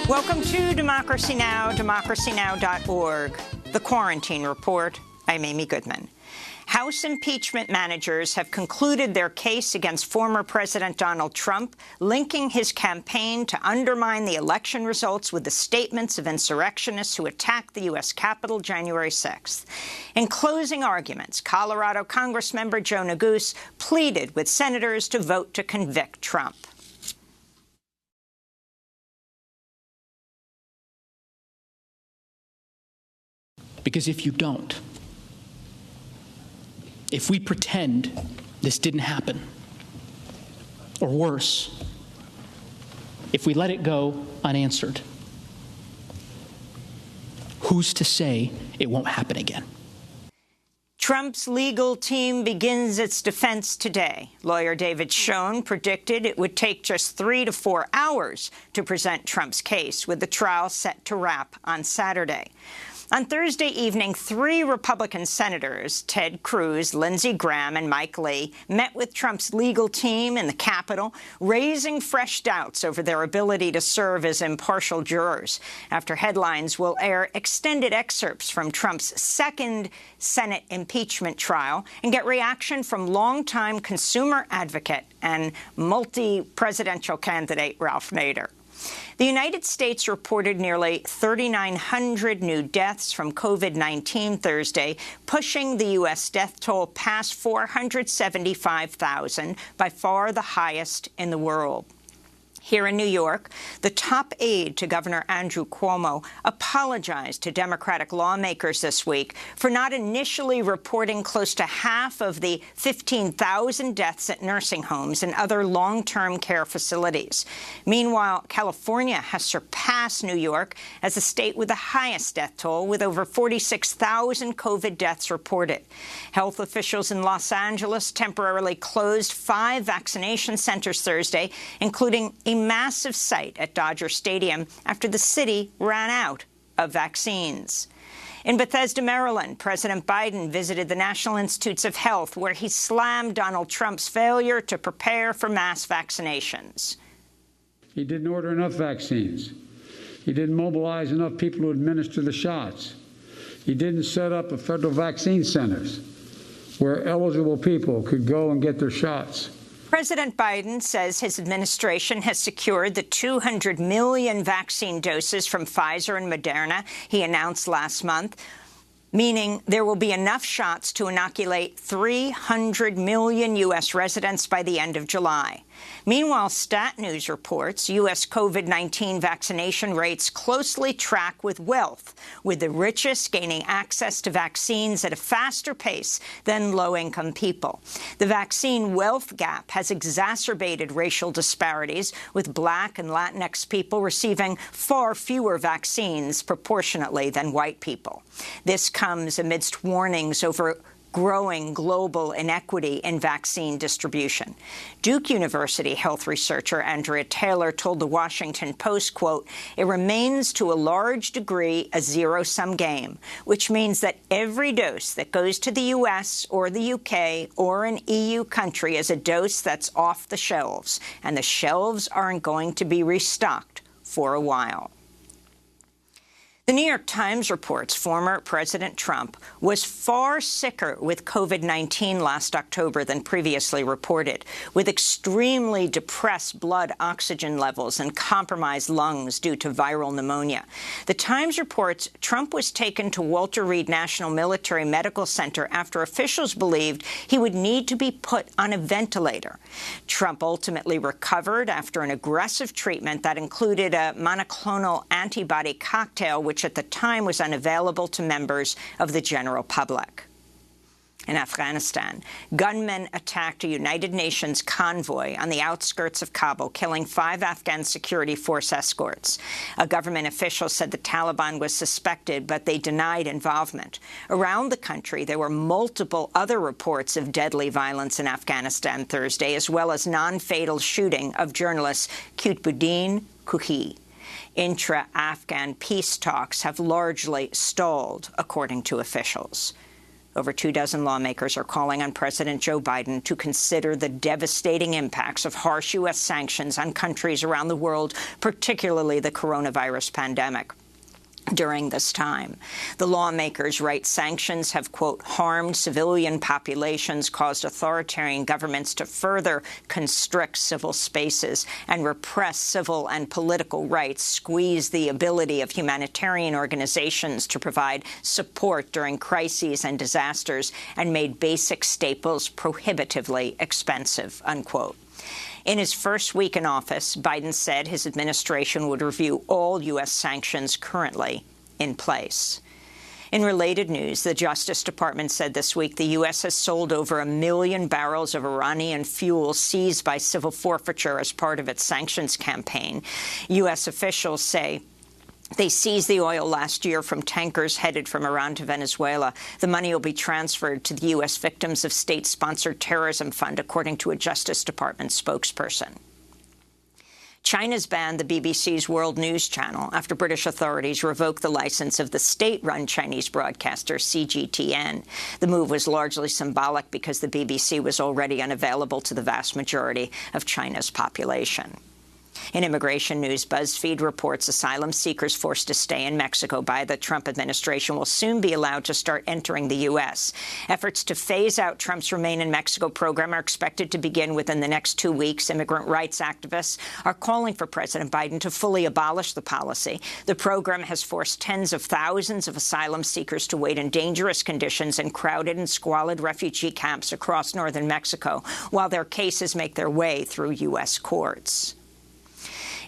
Welcome to Democracy Now!, democracynow.org. The Quarantine Report. I'm Amy Goodman. House impeachment managers have concluded their case against former President Donald Trump, linking his campaign to undermine the election results with the statements of insurrectionists who attacked the U.S. Capitol January 6th. In closing arguments, Colorado Congressmember Joe Neguse pleaded with senators to vote to convict Trump. Because if you don't, if we pretend this didn't happen, or worse, if we let it go unanswered, who's to say it won't happen again? Trump's legal team begins its defense today. Lawyer David Schoen predicted it would take just 3 to 4 hours to present Trump's case, with the trial set to wrap on Saturday. On Thursday evening, 3 Republican senators, Ted Cruz, Lindsey Graham, and Mike Lee, met with Trump's legal team in the Capitol, raising fresh doubts over their ability to serve as impartial jurors. After headlines will air extended excerpts from Trump's second Senate impeachment trial and get reaction from longtime consumer advocate and multi-presidential candidate Ralph Nader. The United States reported nearly 3,900 new deaths from COVID-19 Thursday, pushing the U.S. death toll past 475,000, by far the highest in the world. Here in New York, the top aide to Governor Andrew Cuomo apologized to Democratic lawmakers this week for not initially reporting close to half of the 15,000 deaths at nursing homes and other long-term care facilities. Meanwhile, California has surpassed New York as the state with the highest death toll, with over 46,000 COVID deaths reported. Health officials in Los Angeles temporarily closed 5 vaccination centers Thursday, including a massive site at Dodger Stadium after the city ran out of vaccines. In Bethesda, Maryland, President Biden visited the National Institutes of Health, where he slammed Donald Trump's failure to prepare for mass vaccinations. He didn't order enough vaccines. He didn't mobilize enough people to administer the shots. He didn't set up federal vaccine centers where eligible people could go and get their shots. President Biden says his administration has secured the 200 million vaccine doses from Pfizer and Moderna he announced last month, meaning there will be enough shots to inoculate 300 million U.S. residents by the end of July. Meanwhile, Stat News reports U.S. COVID-19 vaccination rates closely track with wealth, with the richest gaining access to vaccines at a faster pace than low-income people. The vaccine wealth gap has exacerbated racial disparities, with Black and Latinx people receiving far fewer vaccines proportionately than white people. This comes amidst warnings over growing global inequity in vaccine distribution. Duke University health researcher Andrea Taylor told The Washington Post, quote, "It remains to a large degree a zero-sum game, which means that every dose that goes to the U.S. or the U.K. or an EU country is a dose that's off the shelves, and the shelves aren't going to be restocked for a while." The New York Times reports former President Trump was far sicker with COVID-19 last October than previously reported, with extremely depressed blood oxygen levels and compromised lungs due to viral pneumonia. The Times reports Trump was taken to Walter Reed National Military Medical Center after officials believed he would need to be put on a ventilator. Trump ultimately recovered after an aggressive treatment that included a monoclonal antibody cocktail, which at the time was unavailable to members of the general public. In Afghanistan, gunmen attacked a United Nations convoy on the outskirts of Kabul, killing 5 Afghan security force escorts. A government official said the Taliban was suspected, but they denied involvement. Around the country, there were multiple other reports of deadly violence in Afghanistan Thursday, as well as non-fatal shooting of journalist Qutbuddin Kuhi. Intra-Afghan peace talks have largely stalled, according to officials. Over 24 lawmakers are calling on President Joe Biden to consider the devastating impacts of harsh U.S. sanctions on countries around the world, particularly the coronavirus pandemic. During this time, the lawmakers write sanctions have, quote, harmed civilian populations, caused authoritarian governments to further constrict civil spaces and repress civil and political rights, squeeze the ability of humanitarian organizations to provide support during crises and disasters, and made basic staples prohibitively expensive, unquote. In his first week in office, Biden said his administration would review all U.S. sanctions currently in place. In related news, the Justice Department said this week the U.S. has sold over 1 million barrels of Iranian fuel seized by civil forfeiture as part of its sanctions campaign. U.S. officials say they seized the oil last year from tankers headed from Iran to Venezuela. The money will be transferred to the U.S. Victims of State-Sponsored Terrorism Fund, according to a Justice Department spokesperson. China's banned the BBC's World News Channel after British authorities revoked the license of the state-run Chinese broadcaster CGTN. The move was largely symbolic because the BBC was already unavailable to the vast majority of China's population. In immigration news, BuzzFeed reports asylum seekers forced to stay in Mexico by the Trump administration will soon be allowed to start entering the U.S. Efforts to phase out Trump's Remain in Mexico program are expected to begin within the next 2 weeks. Immigrant rights activists are calling for President Biden to fully abolish the policy. The program has forced tens of thousands of asylum seekers to wait in dangerous conditions in crowded and squalid refugee camps across northern Mexico, while their cases make their way through U.S. courts.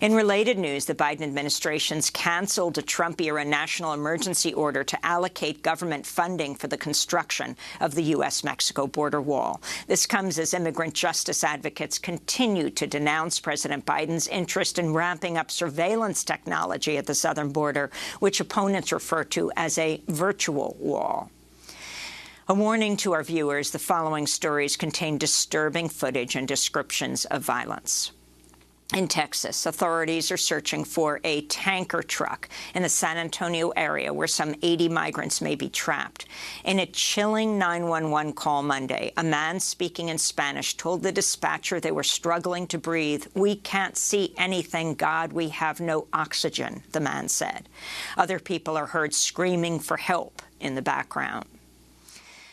In related news, the Biden administration's canceled a Trump-era national emergency order to allocate government funding for the construction of the U.S.-Mexico border wall. This comes as immigrant justice advocates continue to denounce President Biden's interest in ramping up surveillance technology at the southern border, which opponents refer to as a virtual wall. A warning to our viewers, the following stories contain disturbing footage and descriptions of violence. In Texas, authorities are searching for a tanker truck in the San Antonio area where some 80 migrants may be trapped. In a chilling 911 call Monday, a man speaking in Spanish told the dispatcher they were struggling to breathe. "We can't see anything, God, we have no oxygen," the man said. Other people are heard screaming for help in the background.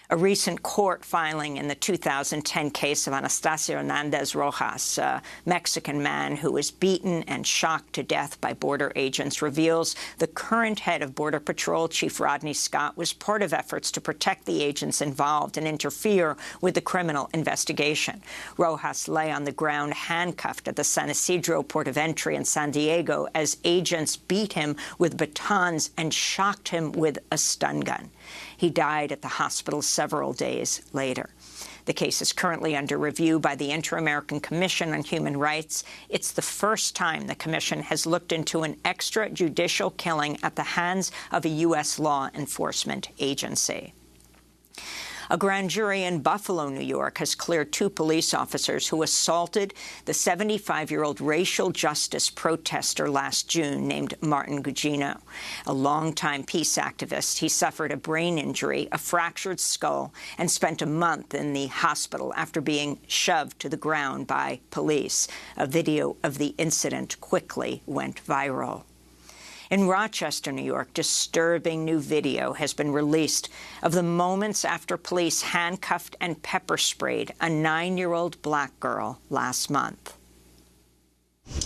A recent court filing in the 2010 case of Anastasio Hernandez Rojas, a Mexican man who was beaten and shocked to death by border agents, reveals the current head of Border Patrol, Chief Rodney Scott, was part of efforts to protect the agents involved and interfere with the criminal investigation. Rojas lay on the ground handcuffed at the San Isidro port of entry in San Diego as agents beat him with batons and shocked him with a stun gun. He died at the hospital several days later. The case is currently under review by the Inter-American Commission on Human Rights. It's the first time the Commission has looked into an extrajudicial killing at the hands of a U.S. law enforcement agency. A grand jury in Buffalo, New York, has cleared 2 police officers who assaulted the 75-year-old racial justice protester last June named Martin Gugino. A longtime peace activist, he suffered a brain injury, a fractured skull, and spent a month in the hospital after being shoved to the ground by police. A video of the incident quickly went viral. In Rochester, New York, disturbing new video has been released of the moments after police handcuffed and pepper-sprayed a 9-year-old black girl last month.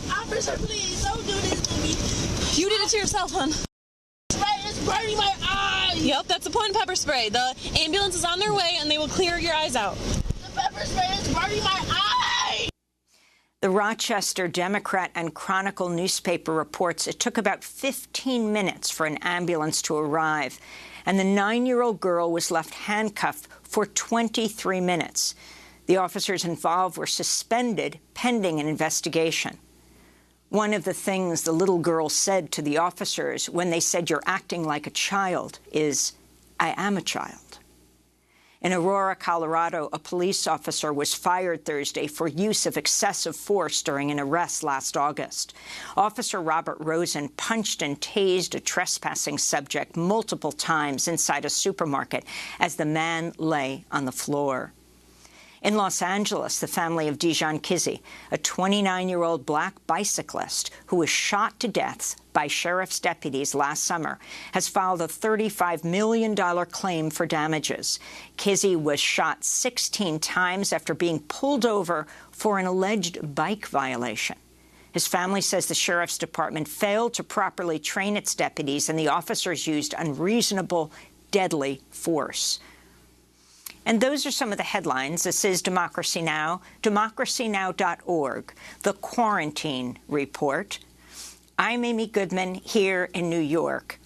Officer, please, don't do this to me. You did it to yourself, hon. It's burning my eyes. Yep, that's the point of pepper spray. The ambulance is on their way, and they will clear your eyes out. The pepper spray is burning my eyes. The Rochester Democrat and Chronicle newspaper reports it took about 15 minutes for an ambulance to arrive, and the 9-year-old girl was left handcuffed for 23 minutes. The officers involved were suspended pending an investigation. One of the things the little girl said to the officers when they said, "You're acting like a child," is, "I am a child." In Aurora, Colorado, a police officer was fired Thursday for use of excessive force during an arrest last August. Officer Robert Rosen punched and tased a trespassing subject multiple times inside a supermarket as the man lay on the floor. In Los Angeles, the family of Dijon Kizzys, a 29-year-old black bicyclist who was shot to death by sheriff's deputies last summer, has filed a $35 million claim for damages. Kizzys was shot 16 times after being pulled over for an alleged bike violation. His family says the sheriff's department failed to properly train its deputies and the officers used unreasonable, deadly force. And those are some of the headlines. This is Democracy Now!, democracynow.org, The Quarantine Report. I'm Amy Goodman here in New York.